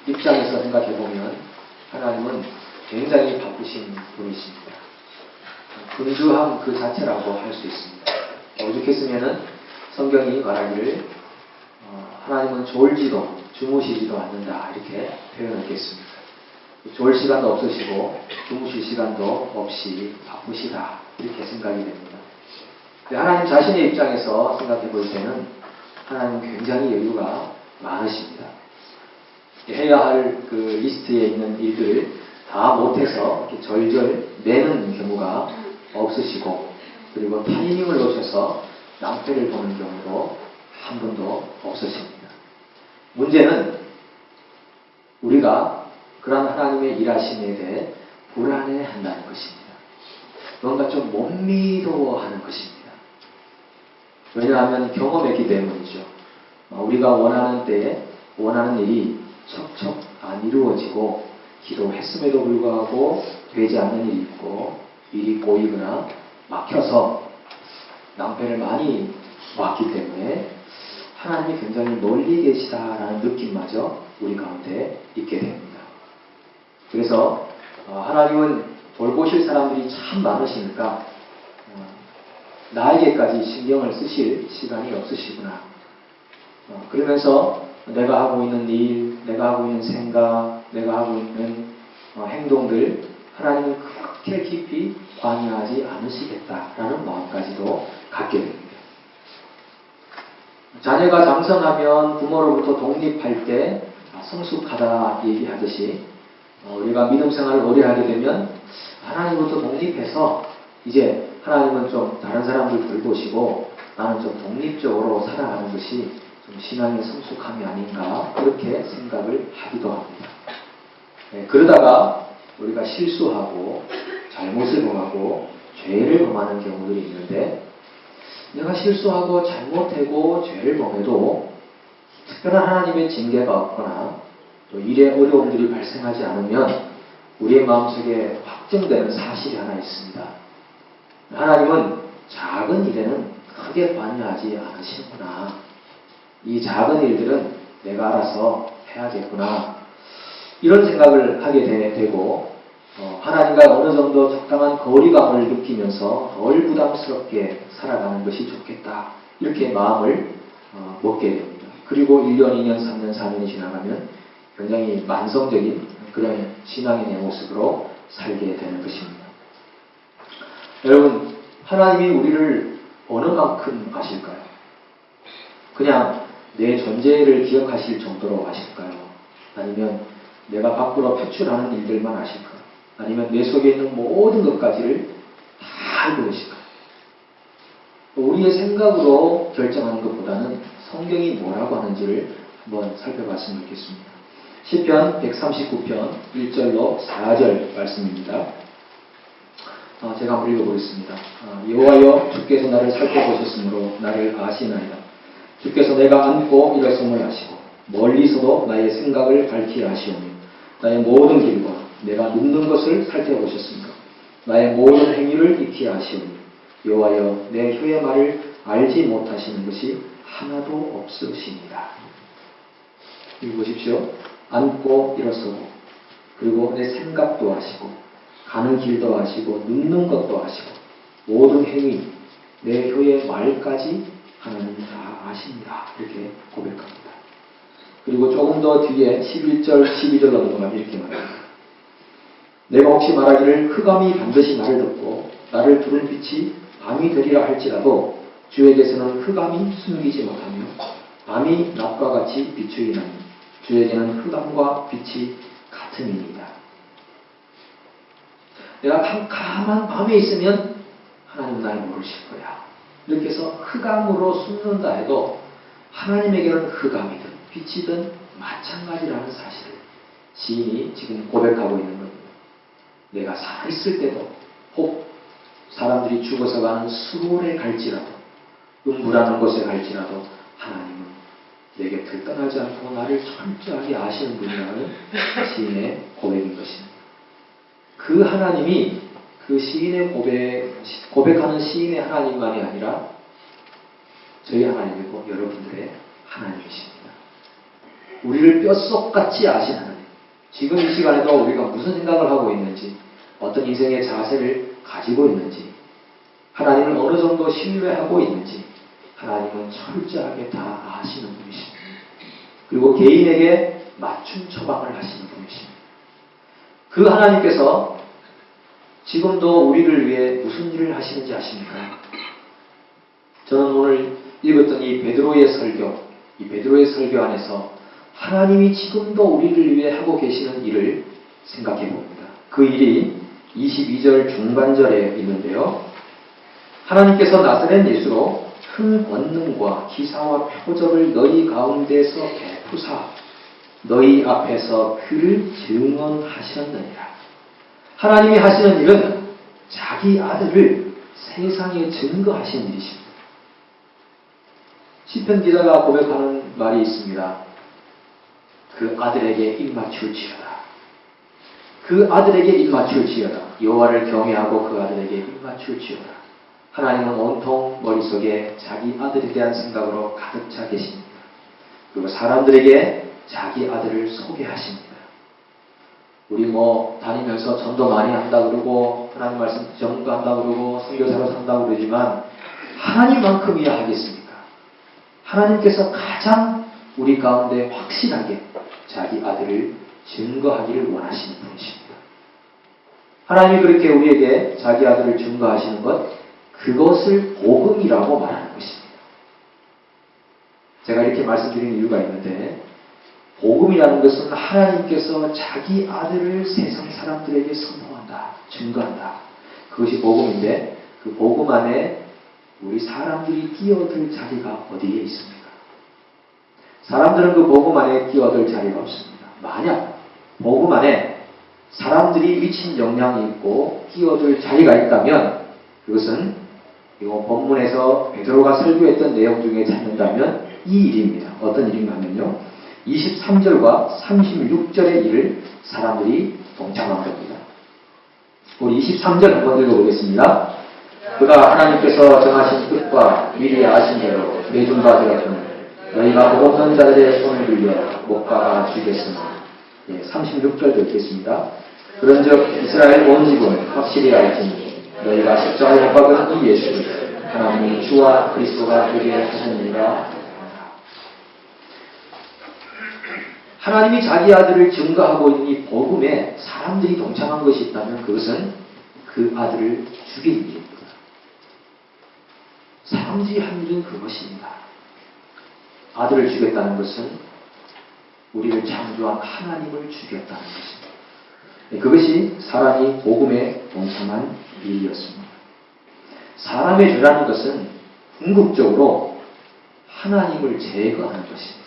입장에서 생각해 보면 하나님은 굉장히 바쁘신 분이십니다. 분주함 그 자체라고 할 수 있습니다. 오죽했으면은 성경이 말하기를 하나님은 졸지도 주무시지도 않는다 이렇게 표현했겠습니다. 졸 시간도 없으시고 주무실 시간도 없이 바쁘시다 이렇게 생각이 됩니다. 하나님 자신의 입장에서 생각해 볼 때는 하나님은 굉장히 여유가 많으십니다. 해야 할 그 리스트에 있는 일들을 다 못해서 이렇게 절절 내는 경우가 없으시고, 그리고 타이밍을 놓쳐서 낭패를 보는 경우도 한 번도 없으십니다. 문제는 우리가 그런 하나님의 일하심에 대해 불안해한다는 것입니다. 뭔가 좀 못 믿어하는 것입니다. 왜냐하면 경험했기 때문이죠. 우리가 원하는 때에 원하는 일이 척척 안 이루어지고 기도했음에도 불구하고 되지 않는 일이 있고 일이 꼬이거나 막혀서 낭패를 많이 봤기 때문에 하나님이 굉장히 멀리 계시다라는 느낌마저 우리 가운데 있게 됩니다. 그래서 하나님은 돌보실 사람들이 참 많으시니까 나에게까지 신경을 쓰실 시간이 없으시구나. 그러면서 내가 하고 있는 일, 내가 하고 있는 생각, 내가 하고 있는 행동들 하나님은 그렇게 깊이 관여하지 않으시겠다라는 마음까지도 갖게 됩니다. 자녀가 장성하면 부모로부터 독립할 때 성숙하다 얘기하듯이 우리가 믿음 생활을 오래 하게 되면 하나님부터 독립해서 이제 하나님은 좀 다른 사람들 돌보시고 나는 좀 독립적으로 살아가는 것이 좀 신앙의 성숙함이 아닌가 그렇게 생각을 하기도 합니다. 그러다가 우리가 실수하고 잘못을 범하고 죄를 범하는 경우들이 있는데, 내가 실수하고 잘못하고 죄를 범해도 특별한 하나님의 징계가 없거나 또 일의 어려움들이 발생하지 않으면 우리의 마음속에 확증되는 사실이 하나 있습니다. 하나님은 작은 일에는 크게 관여하지 않으시는구나. 이 작은 일들은 내가 알아서 해야겠구나. 이런 생각을 하게 되고 하나님과 어느 정도 적당한 거리감을 느끼면서 덜 부담스럽게 살아가는 것이 좋겠다. 이렇게 마음을 먹게 됩니다. 그리고 1년, 2년, 3년, 4년이 지나가면 굉장히 만성적인 그런 신앙의 내 모습으로 살게 되는 것입니다. 여러분, 하나님이 우리를 어느 만큼 아실까요? 그냥 내 존재를 기억하실 정도로 아실까요? 아니면 내가 밖으로 표출하는 일들만 아실까요? 아니면 내 속에 있는 모든 것까지를 다 알고 계실까요? 우리의 생각으로 결정하는 것보다는 성경이 뭐라고 하는지를 한번 살펴봤으면 좋겠습니다. 시편 139편 1절로 4절 말씀입니다. 제가 한번 읽어보겠습니다. 여호와여, 주께서 나를 살펴보셨으므로 나를 아시나이다. 주께서 내가 앉고 일어섬을 아시고 멀리서도 나의 생각을 밝히 아시오며 나의 모든 길과 내가 눕는 것을 살펴보셨습니다. 나의 모든 행위를 익히 아시오며 여호와여, 내 혀의 말을 알지 못하시는 것이 하나도 없으십니다. 읽어보십시오. 앉고 일어서고 그리고 내 생각도 아시고 가는 길도 아시고 눕는 것도 아시고 모든 행위 내 혀의 말까지 하나님 다 아십니다. 이렇게 고백합니다. 그리고 조금 더 뒤에 11절 12절 넘어가면 이렇게 말합니다. 내가 혹시 말하기를 흑암이 반드시 나를 덮고 나를 부른 빛이 밤이 되리라 할지라도 주에게서는 흑암이 숨기지 못하며 밤이 낮과 같이 비추이나니 주에게는 흑암과 빛이 같음이니이다. 내가 캄캄한 밤에 있으면 하나님 날 모르실 거야. 이렇게 해서 흑암으로 숨는다 해도 하나님에게는 흑암이든 빛이든 마찬가지라는 사실을 시인이 지금 고백하고 있는 겁니다. 내가 살아있을 때도 혹 사람들이 죽어서 가는 수월에 갈지라도 음부라는 곳에 갈지라도 하나님은 내 곁을 떠나지 않고 나를 철저하게 아시는 분이라는 시인의 고백인 것입니다. 그 하나님이 그 시인의 고백하는 시인의 하나님만이 아니라 저희 하나님이고 여러분들의 하나님이십니다. 우리를 뼛속같이 아신 하나님. 지금 이 시간에도 우리가 무슨 생각을 하고 있는지, 어떤 인생의 자세를 가지고 있는지, 하나님을 어느 정도 신뢰하고 있는지 하나님은 철저하게 다 아시는 분이십니다. 그리고 개인에게 맞춤 처방을 하시는 분이십니다. 그 하나님께서 지금도 우리를 위해 무슨 일을 하시는지 아십니까? 저는 오늘 읽었던 이 베드로의 설교 안에서 하나님이 지금도 우리를 위해 하고 계시는 일을 생각해 봅니다. 그 일이 22절 중반절에 있는데요. 하나님께서 나사렛 예수로 큰 권능과 기사와 표적을 너희 가운데서 베푸사 너희 앞에서 그를 증언하셨느니라. 하나님이 하시는 일은 자기 아들을 세상에 증거하신 일이십니다. 시편 기자가 고백하는 말이 있습니다. 그 아들에게 입맞출지어다. 그 아들에게 입맞출지어다. 여호와를 경외하고 그 아들에게 입맞출지어다. 하나님은 온통 머릿속에 자기 아들에 대한 생각으로 가득 차 계십니다. 그리고 사람들에게 자기 아들을 소개하십니다. 우리 다니면서 전도 많이 한다 그러고 하나님 말씀 전도한다 그러고 선교사로 산다 그러지만 하나님만큼이야 하겠습니까? 하나님께서 가장 우리 가운데 확실하게 자기 아들을 증거하기를 원하시는 분이십니다. 하나님이 그렇게 우리에게 자기 아들을 증거하시는 것, 그것을 복음이라고 말하는 것입니다. 제가 이렇게 말씀드리는 이유가 있는데, 복음이라는 것은 하나님께서 자기 아들을 세상 사람들에게 선포한다, 증거한다. 그것이 복음인데, 그 복음 안에 우리 사람들이 끼어들 자리가 어디에 있습니까? 사람들은 그 복음 안에 끼어들 자리가 없습니다. 만약 복음 안에 사람들이 미친 영향이 있고 끼어들 자리가 있다면 그것은 이 본문에서 베드로가 설교했던 내용 중에 찾는다면 이 일입니다. 어떤 일인가면요. 23절과 36절의 일을 사람들이 동참한 겁니다. 우리 23절 한번 읽어보겠습니다. 그가 하나님께서 정하신 뜻과 미리 아신 대로 내준 바 되었으니 너희가 복 없는 자들의 손을 빌려 못 박아 주겠으나. 36절도 읽겠습니다. 그런즉 이스라엘 온 집은 확실히 알지니 너희가 십자가에 못 박은 이 예수를 하나님이 주와 그리스도가 되게 하셨느니라. 하나님이 자기 아들을 증거하고 있는 이 복음에 사람들이 동참한 것이 있다면 그것은 그 아들을 죽인 일입니다. 사람들이 한 일은 그것입니다. 아들을 죽였다는 것은 우리를 창조한 하나님을 죽였다는 것입니다. 그것이 사람이 복음에 동참한 일이었습니다. 사람의 죄라는 것은 궁극적으로 하나님을 제거하는 것입니다.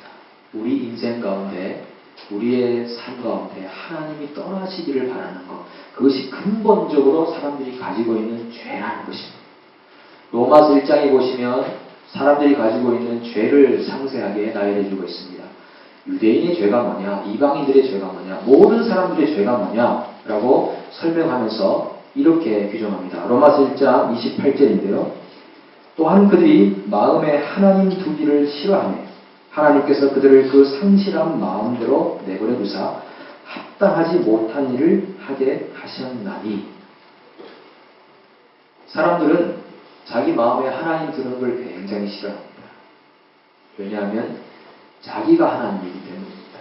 우리 인생 가운데, 우리의 삶 가운데 하나님이 떠나시기를 바라는 것, 그것이 근본적으로 사람들이 가지고 있는 죄라는 것입니다. 로마서 1장에 보시면 사람들이 가지고 있는 죄를 상세하게 나열해주고 있습니다. 유대인의 죄가 뭐냐, 이방인들의 죄가 뭐냐, 모든 사람들의 죄가 뭐냐라고 설명하면서 이렇게 규정합니다. 로마서 1장 28절인데요. 또한 그들이 마음에 하나님 두기를 싫어하며 하나님께서 그들을 그 상실한 마음대로 내버려 두사 합당하지 못한 일을 하게 하셨나니. 사람들은 자기 마음에 하나님 두는 걸 굉장히 싫어합니다. 왜냐하면 자기가 하나님이기 때문입니다.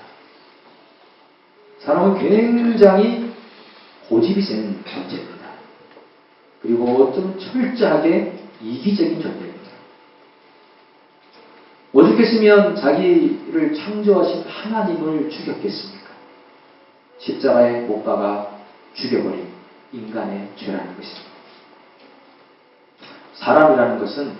사람은 굉장히 고집이 센 존재입니다. 그리고 좀 철저하게 이기적인 존재입니다. 오죽했으면 자기를 창조하신 하나님을 죽였겠습니까? 십자가에 못 박아 죽여버린 인간의 죄라는 것입니다. 사람이라는 것은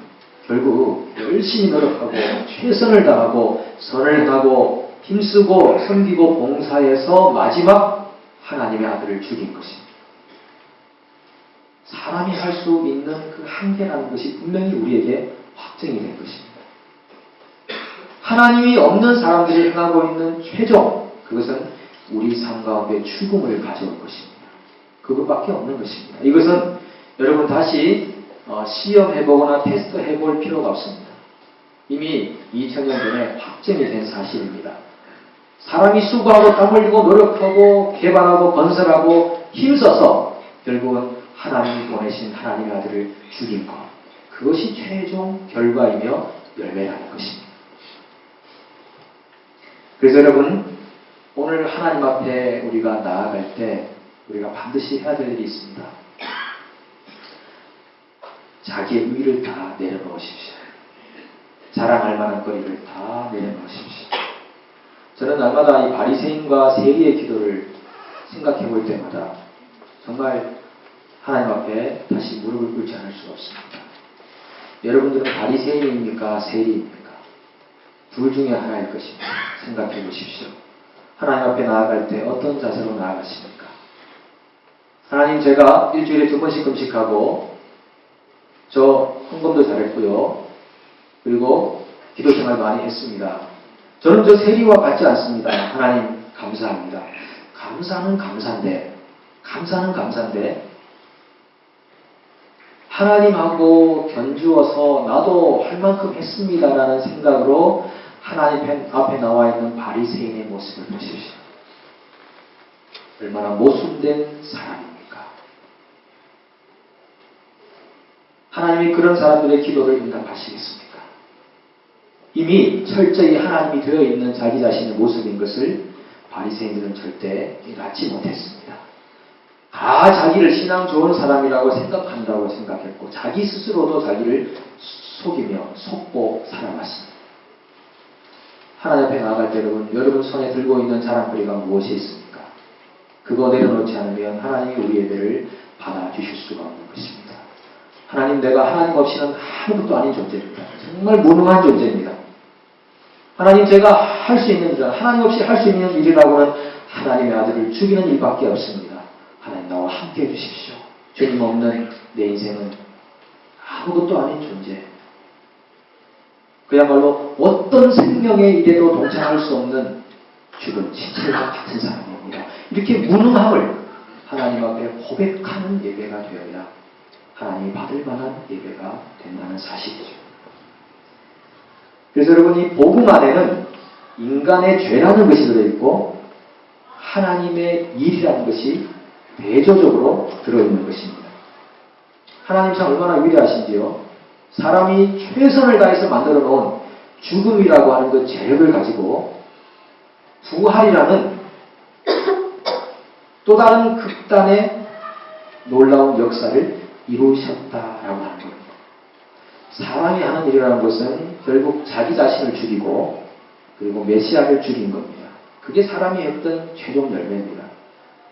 결국 열심히 노력하고 최선을 다하고 선을 행하고 힘쓰고 섬기고 봉사해서 마지막 하나님의 아들을 죽인 것입니다. 사람이 할 수 있는 그 한계라는 것이 분명히 우리에게 확정이 된 것입니다. 하나님이 없는 사람들이 행하고 있는 최종, 그것은 우리 삶 가운데 죽음을 가져올 것입니다. 그것밖에 없는 것입니다. 이것은 여러분 다시 시험해보거나 테스트해볼 필요가 없습니다. 이미 2000년 전에 확정이 된 사실입니다. 사람이 수고하고 땀 흘리고 노력하고 개발하고 건설하고 힘써서 결국은 하나님이 보내신 하나님의 아들을 죽인 것. 그것이 최종 결과이며 열매라는 것입니다. 그래서 여러분, 오늘 하나님 앞에 우리가 나아갈 때 우리가 반드시 해야 될 일이 있습니다. 자기의 의를 다 내려놓으십시오. 자랑할 만한 거리를 다 내려놓으십시오. 저는 날마다 이 바리새인과 세리의 기도를 생각해 볼 때마다 정말 하나님 앞에 다시 무릎을 꿇지 않을 수가 없습니다. 여러분들은 바리새인입니까? 세리입니까? 둘 중에 하나일 것입니다. 생각해 보십시오. 하나님 앞에 나아갈 때 어떤 자세로 나아가십니까? 하나님, 제가 일주일에 2번씩 금식하고 저 헌금도 잘했고요. 그리고 기도 생활 많이 했습니다. 저는 저 세리와 같지 않습니다. 하나님 감사합니다. 감사는 감사인데 하나님하고 견주어서 나도 할 만큼 했습니다라는 생각으로 하나님 앞에 나와 있는 바리새인의 모습을 보십시오. 얼마나 모순된 사람입니까? 하나님이 그런 사람들의 기도를 응답하시겠습니까? 이미 철저히 하나님이 되어 있는 자기 자신의 모습인 것을 바리새인들은 절대 낳지 못했습니다. 다 자기를 신앙 좋은 사람이라고 생각한다고 생각했고 자기 스스로도 자기를 속이며 속고 살아왔습니다. 하나님 앞에 나아갈 때 여러분 손에 들고 있는 자랑거리가 무엇이 있습니까? 그거 내려놓지 않으면 하나님이 우리 예배를 받아주실 수가 없는 것입니다. 하나님, 내가 하나님 없이는 아무것도 아닌 존재입니다. 정말 무능한 존재입니다. 하나님, 제가 할 수 있는 일, 하나님 없이 할 수 있는 일이라고는 하나님의 아들을 죽이는 일밖에 없습니다. 하나님, 나와 함께 해주십시오. 주님 없는 내 인생은 아무것도 아닌 존재. 그야말로 어떤 생명의 일에도 동참할 수 없는 죽은 지체와 같은 사람입니다. 이렇게 무능함을 하나님 앞에 고백하는 예배가 되어야 하나님이 받을 만한 예배가 된다는 사실이죠. 그래서 여러분, 이 복음 안에는 인간의 죄라는 것이 들어있고 하나님의 일이라는 것이 대조적으로 들어있는 것입니다. 하나님 참 얼마나 위대하신지요. 사람이 최선을 다해서 만들어 놓은 죽음이라고 하는 그 재력을 가지고 부활이라는 또 다른 극단의 놀라운 역사를 이루셨다라고 하는 겁니다. 사람이 하는 일이라는 것은 결국 자기 자신을 죽이고 그리고 메시아를 죽인 겁니다. 그게 사람이 했던 최종 열매입니다.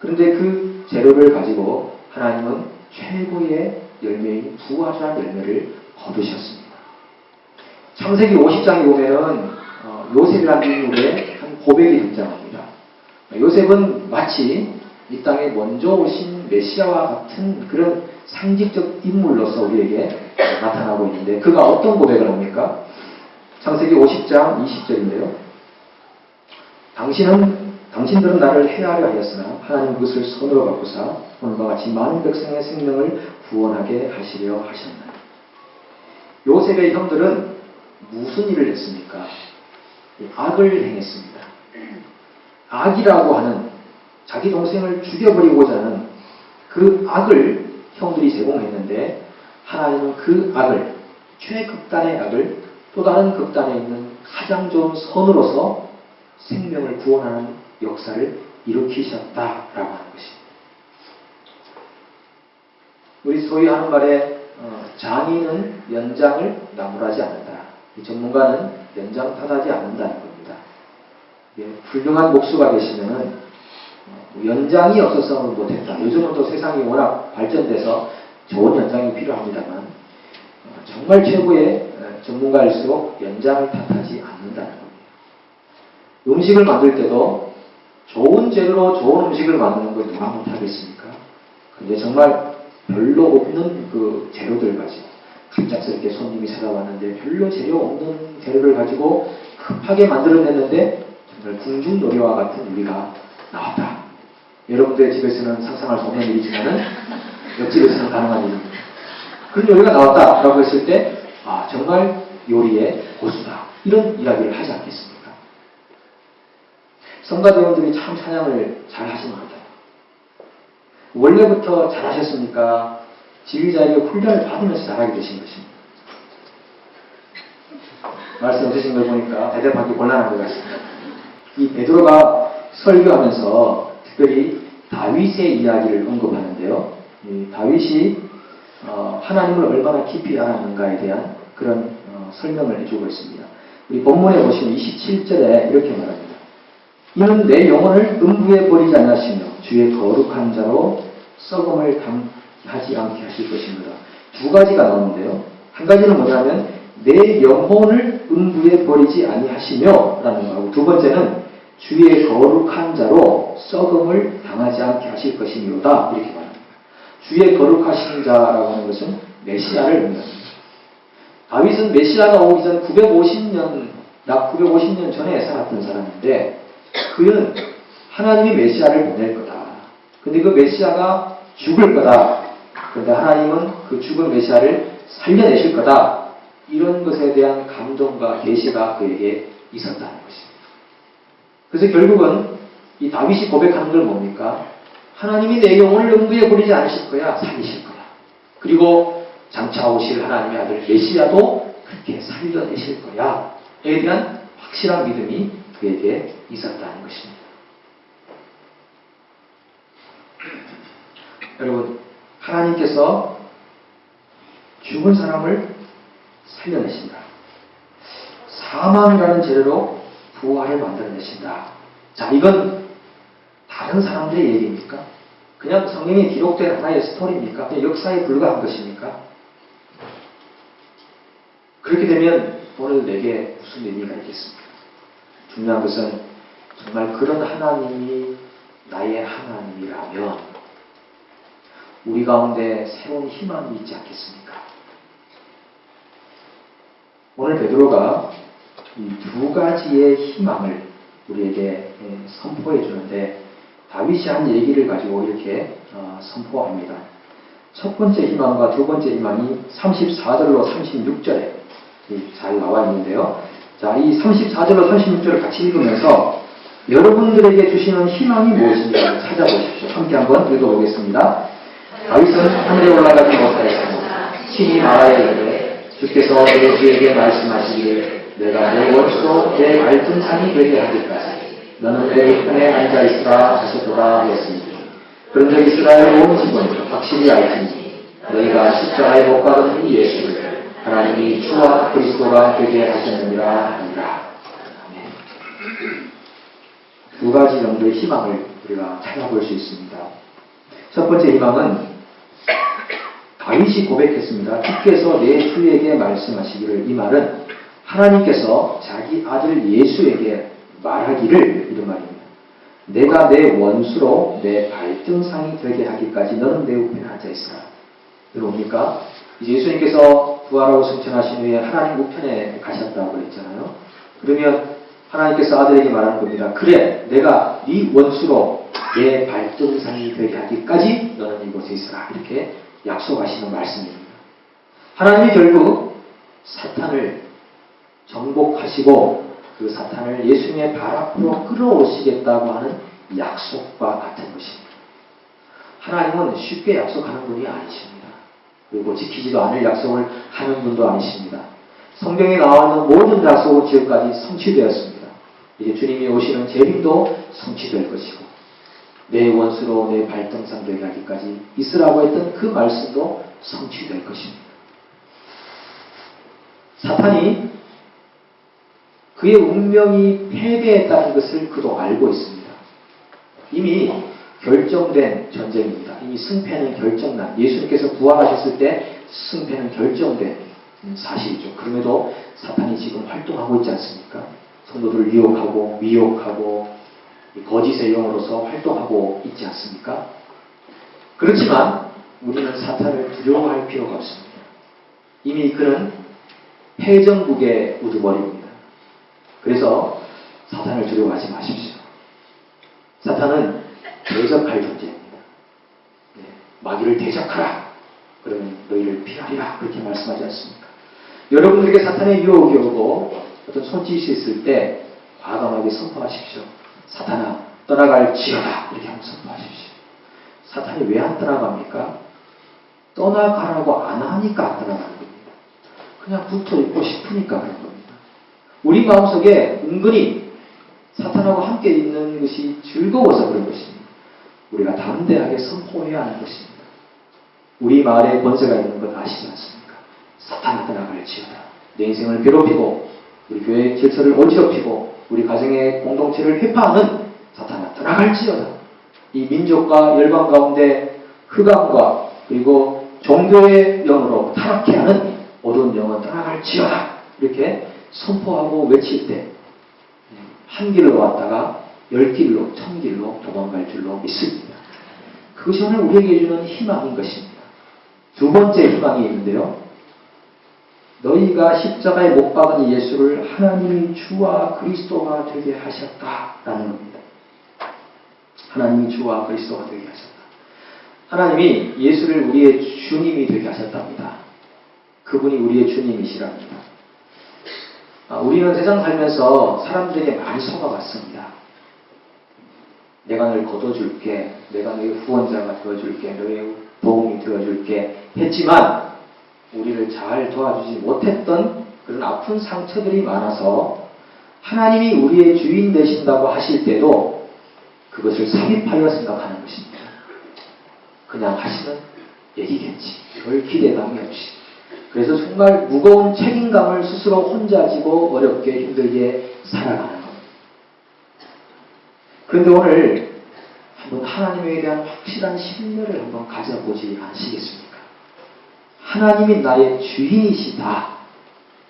그런데 그 재료를 가지고 하나님은 최고의 열매인 부활이라는 열매를 거두셨습니다. 창세기 50장에 보면은 요셉이라는 인물의 한 고백이 등장합니다. 요셉은 마치 이 땅에 먼저 오신 메시아와 같은 그런 상징적 인물로서 우리에게 나타나고 있는데 그가 어떤 고백을 합니까? 창세기 50장 20절인데요. 당신들은 나를 해하려 하였으나 하나님 그것을 손으로 바꾸사 오늘과 같이 많은 백성의 생명을 구원하게 하시려 하셨나니. 요셉의 형들은 무슨 일을 했습니까? 악을 행했습니다. 악이라고 하는 자기 동생을 죽여버리고자 하는 그 악을 형들이 제공했는데 하나님은 그 악을, 최극단의 악을 또 다른 극단에 있는 가장 좋은 선으로서 생명을 구원하는 역사를 일으키셨다라고 하는 것입니다. 우리 소위 하는 말에 장인은 연장을 나무라지 않는다. 이 전문가는 연장 탓하지 않는다는 겁니다. 훌륭한 목수가 되시면은 연장이 없어서 못했다. 요즘은 또 세상이 워낙 발전돼서 좋은 연장이 필요합니다만 정말 최고의 전문가일수록 연장을 탓하지 않는다는 겁니다. 음식을 만들 때도 좋은 재료로 좋은 음식을 만드는 걸 누가 못하겠습니까? 근데 정말 별로 없는 그 재료들 가지고 갑작스럽게 손님이 찾아왔는데 별로 재료 없는 재료를 가지고 급하게 만들어냈는데 정말 궁중노래와 같은 요리가 나왔다. 여러분들의 집에서는 상상할 수 없는 일이지만은 옆집에서는 가능한 일입니다. 그런 요리가 나왔다라고 했을 때 정말 요리의 고수다. 이런 이야기를 하지 않겠습니까? 성가대원들이 참 찬양을 잘 하신 것 같아요. 원래부터 잘하셨습니까? 지휘자에게 훈련을 받으면서 잘하게 되신 것입니다. 말씀 주신 걸 보니까 대답하기 곤란한 것 같습니다. 이 베드로가 설교하면서 특별히 다윗의 이야기를 언급하는데요. 이 다윗이 하나님을 얼마나 깊이 알았는가에 대한 그런 설명을 해주고 있습니다. 우리 본문에 보시면 27절에 이렇게 말합니다. 이는 내 영혼을 음부에 버리지 않으시며 주의 거룩한 자로 썩음을 당하지 않게 하실 것입니다. 두 가지가 나오는데요. 한 가지는 뭐냐면 내 영혼을 음부에 버리지 아니하시며 라는 거하고, 두 번째는 주의 거룩한 자로 썩음을 당하지 않게 하실 것이니로다, 이렇게 말합니다. 주의 거룩하신 자라고 하는 것은 메시아를 의미합니다. 다윗은 메시아가 오기 전 950년, 약 950년 전에 살았던 사람인데, 그는 하나님이 메시아를 보낼 거다. 근데 그 메시아가 죽을 거다. 그런데 하나님은 그 죽은 메시아를 살려내실 거다. 이런 것에 대한 감동과 계시가 그에게 있었다는 것입니다. 그래서 결국은 이 다윗이 고백하는 걸 뭡니까? 하나님이 내 영혼을 음부에 버리지 않으실 거야. 살리실 거야. 그리고 장차 오실 하나님의 아들 메시아도 그렇게 살려내실 거야. 에 대한 확실한 믿음이 그에게 있었다는 것입니다. 여러분, 하나님께서 죽은 사람을 살려내신다. 사망이라는 재료로 부활을 만들어내신다. 자, 이건 다른 사람들의 얘기입니까? 그냥 성경에 기록된 하나의 스토리입니까? 그냥 역사에 불과한 것입니까? 그렇게 되면 오늘 내게 무슨 의미가 있겠습니까? 중요한 것은 정말 그런 하나님이 나의 하나님이라면 우리 가운데 새로운 희망이 있지 않겠습니까? 오늘 베드로가 이 두 가지의 희망을 우리에게 선포해 주는데, 다윗이 한 얘기를 가지고 이렇게 선포합니다. 첫 번째 희망과 두 번째 희망이 34절로 36절에 잘 나와 있는데요. 자, 이 34절로 36절을 같이 읽으면서 여러분들에게 주시는 희망이 무엇인지 찾아보십시오. 함께 한번 읽어보겠습니다. 다윗은 하늘에 올라가지 못하였으나 친히 말하여 이르되 주께서 내 주에게 말씀하시기를 내가 내 원수로 내 발등상이 되게 하기까지 너는 내 우편에 앉아있으라 하셨도다 하였습니다. 그런즉 이스라엘 온 집은 확실히 알지니 너희가 십자가에 못 박은 이 예수를 하나님이 주와 그리스도가 되게 하셨느니라 하니라. 두 가지 정도의 희망을 우리가 찾아볼 수 있습니다. 첫 번째 희망은 다윗이 고백했습니다. 주께서 내 주에게 말씀하시기를, 이 말은 하나님께서 자기 아들 예수에게 말하기를, 이런 말입니다. 내가 내 원수로 내 발등상이 되게 하기까지 너는 내 우편에 앉아있으라. 이거 뭡니까? 이제 예수님께서 부활하고 승천하신 후에 하나님 우편에 가셨다고 그랬잖아요. 그러면 하나님께서 아들에게 말하는 겁니다. 그래, 내가 네 원수로 내 발등상이 되게 하기까지 너는 이곳에 있으라. 이렇게 약속하시는 말씀입니다. 하나님이 결국 사탄을 정복하시고 그 사탄을 예수님의 발 앞으로 끌어오시겠다고 하는 약속과 같은 것입니다. 하나님은 쉽게 약속하는 분이 아니십니다. 그리고 지키지도 않을 약속을 하는 분도 아니십니다. 성경에 나와 있는 모든 약속은 지금까지 성취되었습니다. 이제 주님이 오시는 재림도 성취될 것이고 내 원수로 내 발등상 되게 하기까지 있으라고 했던 그 말씀도 성취될 것입니다. 사탄이 그의 운명이 패배했다는 것을 그도 알고 있습니다. 이미 결정된 전쟁입니다. 이미 승패는 결정난, 예수님께서 부활하셨을 때 승패는 결정된 사실이죠. 그럼에도 사탄이 지금 활동하고 있지 않습니까? 성도들을 유혹하고 미혹하고 거짓의 영으로서 활동하고 있지 않습니까? 그렇지만 우리는 사탄을 두려워할 필요가 없습니다. 이미 그는 패전국의 우두머리입니다. 그래서 사탄을 두려워하지 마십시오. 사탄은 대적할 존재입니다. 네, 마귀를 대적하라. 그러면 너희를 피하리라. 그렇게 말씀하지 않습니까? 여러분들에게 사탄의 유혹이 오고 어떤 손짓이 있을 때 과감하게 선포하십시오. 사탄아 떠나갈지어다 이렇게 한번 선포하십시오. 사탄이 왜 안 떠나갑니까? 떠나가라고 안 하니까 안 떠나가는 겁니다. 그냥 붙어 있고 싶으니까 그런 겁니다. 우리 마음속에 은근히 사탄하고 함께 있는 것이 즐거워서 그런 것입니다. 우리가 담대하게 선포해야 하는 것입니다. 우리 마을에 권세가 있는 것 아시지 않습니까? 사탄아 떠나갈지어다. 내 인생을 괴롭히고 우리 교회의 질서를 어지럽히고 우리 가정의 공동체를 회파하는 사탄아 떠나갈지어다. 이 민족과 열방 가운데 흑암과 그리고 종교의 영으로 타락해 하는 어두운 영은 떠나갈지어다. 이렇게 선포하고 외칠 때 한 길로 왔다가 10길로 1000길로 도망갈 줄로 믿습니다. 그것이 오늘 우리에게 주는 희망인 것입니다. 두 번째 희망이 있는데요. 너희가 십자가에 못 박은 예수를 하나님이 주와 그리스도가 되게 하셨다라는 겁니다. 하나님이 주와 그리스도가 되게 하셨다. 하나님이 예수를 우리의 주님이 되게 하셨답니다. 그분이 우리의 주님이시랍니다. 우리는 세상 살면서 사람들에게 많이 속아봤습니다. 내가 널 거둬줄게, 내가 너의 후원자가 되어줄게, 너의 도움이 되어줄게 했지만 우리를 잘 도와주지 못했던 그런 아픈 상처들이 많아서 하나님이 우리의 주인 되신다고 하실 때도 그것을 삽입하여 생각하는 것입니다. 그냥 하시는 얘기겠지. 별 기대감이 없이. 그래서 정말 무거운 책임감을 스스로 혼자 지고 어렵게 힘들게 살아가는 겁니다. 그런데 오늘 한번 하나님에 대한 확실한 신뢰를 한번 가져보지 않으시겠습니까? 하나님이 나의 주인이시다.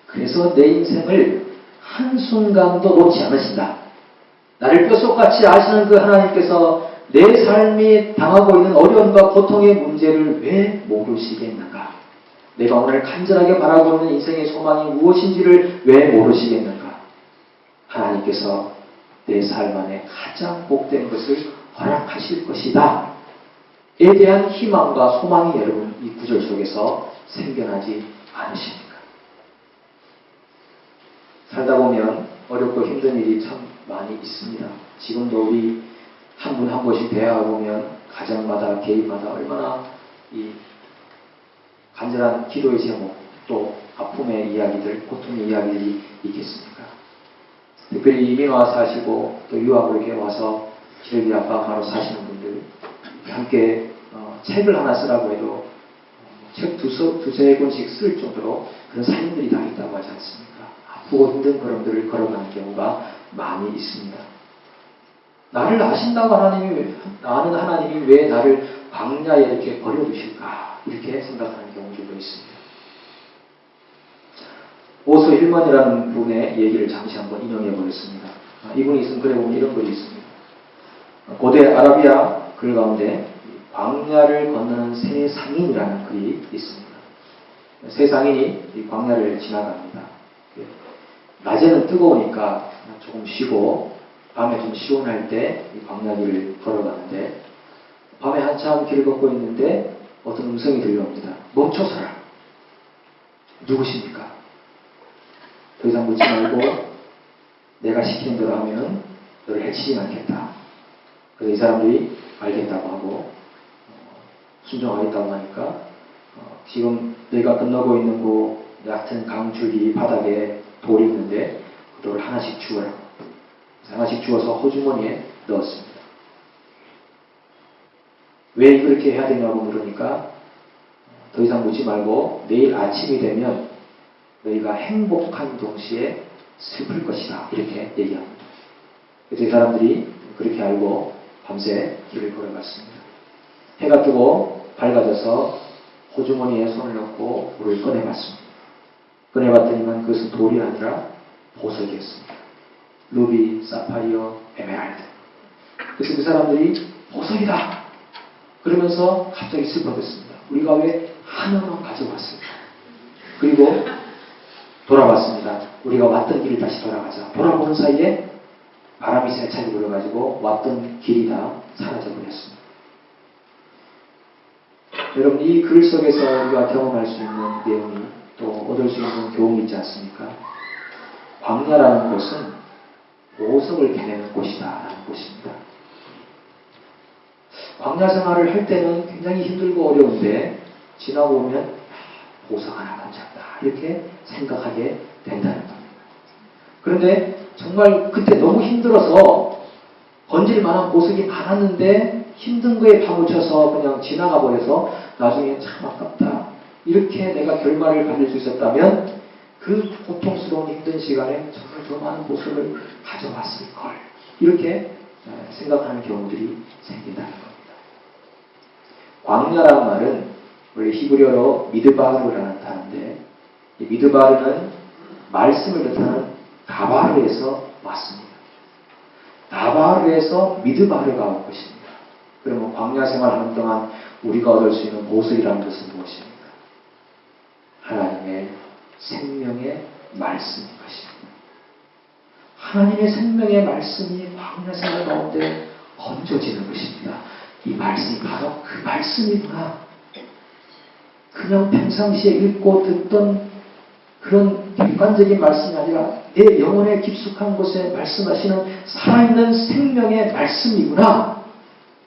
그래서 내 인생을 한순간도 놓지 않으신다. 나를 뼛속같이 아시는 그 하나님께서 내 삶이 당하고 있는 어려움과 고통의 문제를 왜 모르시겠는가? 내가 오늘 간절하게 바라고 있는 인생의 소망이 무엇인지를 왜 모르시겠는가? 하나님께서 내 삶 안에 가장 복된 것을 허락하실 것이다. 에 대한 희망과 소망이 여러분 이 구절 속에서 생겨나지 않으십니까? 살다 보면 어렵고 힘든 일이 참 많이 있습니다. 지금도 우리 한 분 한 분씩 대화해 보면 가정마다 개인마다 얼마나 이 간절한 기도의 제목 또 아픔의 이야기들, 고통의 이야기들이 있겠습니까? 특별히 이민 와서 사시고 또 유학으로 이렇게 와서 기러기 아빠가로 사시는 분들 함께 책을 하나 쓰라고 해도 책 두세 권씩 쓸 정도로 그런 사연들이 다 있다고 하지 않습니까? 아프고 힘든 걸음들을 걸어가는 경우가 많이 있습니다. 나를 아신다고 아는 하나님이 왜 나를 광야에 이렇게 버려두실까? 이렇게 생각하는 경우들도 있습니다. 오소 힐만이라는 분의 얘기를 잠시 한번 인용해 보겠습니다. 이분이 쓴 글에 보면 이런 글이 있습니다. 고대 아라비아 글 가운데 광야를 건너는 세 상인이라는 글이 있습니다. 세 상인이 이 광야를 지나갑니다. 낮에는 뜨거우니까 조금 쉬고 밤에 좀 시원할 때 이 광야길을 걸어가는데 밤에 한참 길을 걷고 있는데 어떤 음성이 들려옵니다. 멈춰서라. 누구십니까? 더 이상 묻지 말고 내가 시키는 대로 하면은 너를 해치지 않겠다. 그래서 이 사람들이 알겠다고 하고 순종하겠다고 하니까 지금 내가 건너고 있는 그 얕은 강줄기 바닥에 돌이 있는데 그 돌을 하나씩 주어라. 하나씩 주어서 호주머니에 넣었습니다. 왜 그렇게 해야 되냐고 물으니까 더 이상 묻지 말고 내일 아침이 되면 너희가 행복한 동시에 슬플 것이다. 이렇게 얘기합니다. 그래서 이 사람들이 그렇게 알고 밤새 길을 걸어갔습니다. 해가 뜨고 밝아져서 호주머니에 손을 넣고 물을 꺼내봤습니다. 꺼내봤더니만 그것은 돌이 아니라 보석이었습니다. 루비, 사파이어, 에메랄드. 그래서 그 사람들이 보석이다. 그러면서 갑자기 슬퍼졌습니다. 우리가 왜 하나만 가져왔을까? 그리고 돌아왔습니다. 우리가 왔던 길을 다시 돌아가자. 돌아보는 사이에 바람이 세차게 불어가지고 왔던 길이 다 사라져버렸습니다. 여러분 이 글 속에서 우리가 경험할 수 있는 내용이 또 얻을 수 있는 교훈이 있지 않습니까? 광야라는 곳은 보석을 캐내는 곳이다라는 곳입니다. 광야 생활을 할 때는 굉장히 힘들고 어려운데 지나고 보면 보석 하나 건졌다 이렇게 생각하게 된다는 겁니다. 그런데 정말 그때 너무 힘들어서 건질 만한 보석이 많았는데 힘든 거에 파묻혀서 그냥 지나가 버려서 나중에 참 아깝다 이렇게 내가 결말을 가질 수 있었다면 그 고통스러운 힘든 시간에 정말 더 많은 보석을 가져왔을 걸 이렇게 생각하는 경우들이 생긴다는 겁니다. 광야라는 말은 원래 히브리어로 미드바르라는 단어인데 이 미드바르는 말씀을 뜻하는 다바르에서 왔습니다. 다바르에서 미드바르가 온 것입니다. 그러면 광야 생활하는 동안 우리가 얻을 수 있는 보석이라는 것은 무엇입니까? 하나님의 생명의 말씀인 것입니다. 하나님의 생명의 말씀이 광야 생활 가운데 건져지는 것입니다. 이 말씀이 바로 그 말씀이구나. 그냥 평상시에 읽고 듣던 그런 객관적인 말씀이 아니라 내 영혼에 깊숙한 곳에 말씀하시는 살아있는 생명의 말씀이구나.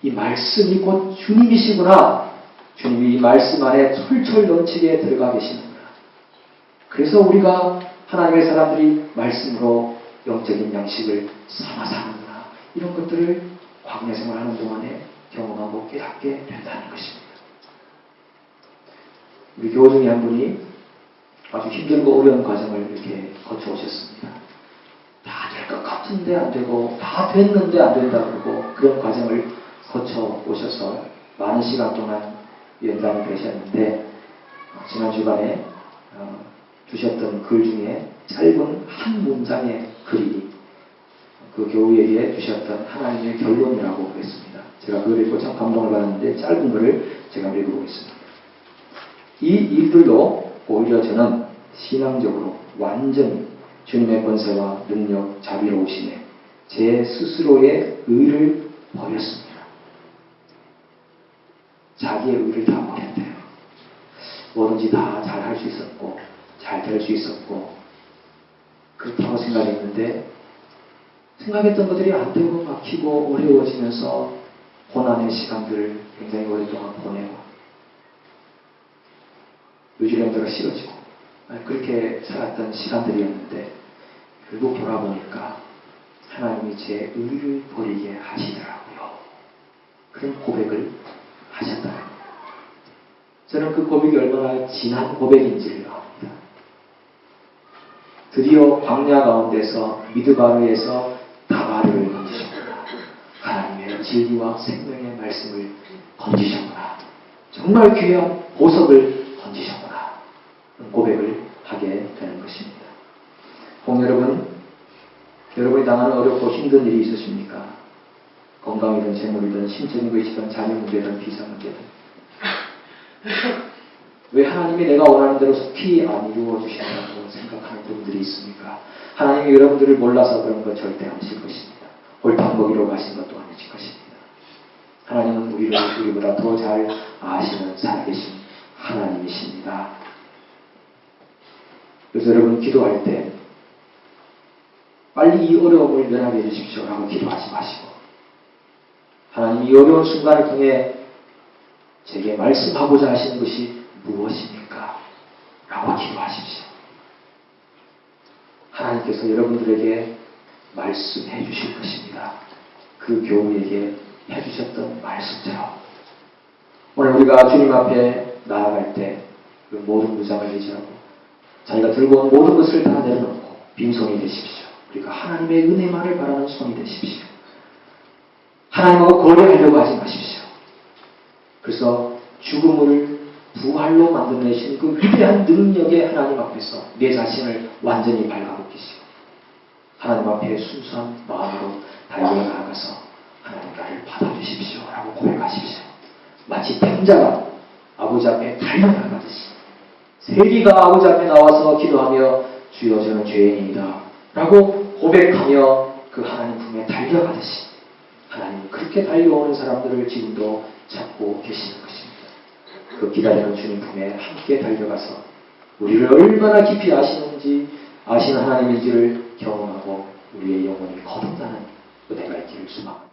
이 말씀이 곧 주님이시구나. 주님이 이 말씀 안에 철철 넘치게 들어가 계시는구나. 그래서 우리가 하나님의 사람들이 말씀으로 영적인 양식을 삼아 사는구나. 이런 것들을 광야 생활하는 동안에 경험하고 깨닫게 된다는 것입니다. 우리 교우 중에 한 분이 아주 힘들고 어려운 과정을 이렇게 거쳐오셨습니다. 다 될 것 같은데 안 되고 다 됐는데 안 된다 그러고 그런 과정을 거쳐오셔서 많은 시간 동안 연단이 되셨는데 지난 주간에 주셨던 글 중에 짧은 한 문장의 글이 그 교우에게 주셨던 하나님의 결론이라고 그랬습니다. 제가 그걸 읽고 참 감동을 받았는데 짧은 글을 제가 읽어보겠습니다. 이 일들로 오히려 저는 신앙적으로 완전히 주님의 권세와 능력, 자비로우심에 제 스스로의 의를 버렸습니다. 자기의 의를 다 버렸대요. 뭐든지 다 잘 할 수 있었고 잘 될 수 있었고 그렇다고 생각했는데 생각했던 것들이 안 되고 막히고 어려워지면서 고난의 시간들을 굉장히 오랫동안 보내고 뉴질랜드가 싫어지고 그렇게 살았던 시간들이었는데 결국 돌아보니까 하나님이 제 의를 버리게 하시더라고요. 그런 고백을 하셨다. 저는 그 고백이 얼마나 진한 고백인지를 압니다. 드디어 광야 가운데서 미드바르에서 다바르를 건지셨구나. 하나님의 진리와 생명의 말씀을 건지셨구나. 정말 귀한 보석을 건지셨구나. 고백을 하게 되는 것입니다. 여러분이 당하는 어렵고 힘든 일이 있으십니까? 건강이든 재물이든 신적인 것이든 자녀 문제든 비상 문제든 왜 하나님이 내가 원하는 대로 속히 안 이루어 주신다고 생각하는 분들이 있습니까? 하나님이 여러분들을 몰라서 그런 것 절대 아니실 것입니다. 옳단 먹이로 가신 것도 아니실 것입니다. 하나님은 우리보다 더 잘 아시는 살아계신 하나님이십니다. 그래서 여러분 기도할 때 빨리 이 어려움을 면하게 해주십시오 라고 기도하지 마시고 하나님이 이 어려운 순간을 통해 제게 말씀하고자 하시는 것이 무엇입니까? 라고 기도하십시오. 하나님께서 여러분들에게 말씀해 주실 것입니다. 그 교우에게 해주셨던 말씀처럼 오늘 우리가 주님 앞에 나아갈 때 그 모든 무장을 해제하고 자기가 들고 온 모든 것을 다 내려놓고 빈손이 되십시오. 우리가 하나님의 은혜만을 바라는 손이 되십시오. 하나님하고 거래하려고 하지 마십시오. 그래서 죽음을 부활로 만들어내신 그 위대한 능력의 하나님 앞에서 내 자신을 완전히 발가벗기시고 하나님 앞에 순수한 마음으로 달려 나아가서 하나님 나를 받아주십시오 라고 고백하십시오. 마치 뱀자가 아버지 앞에 달려나가듯이 세리가 아버지 앞에 나와서 기도하며 주여 저는 죄인이다 라고 고백하며 그 하나님 품에 달려가듯이 하나님은 그렇게 달려오는 사람들을 지금도 찾고 계시는 것입니다. 그 기다리는 주님 품에 함께 달려가서 우리를 얼마나 깊이 아시는 하나님인지를 경험하고 우리의 영혼이 거듭나는 은혜가 있기를 소망합니다.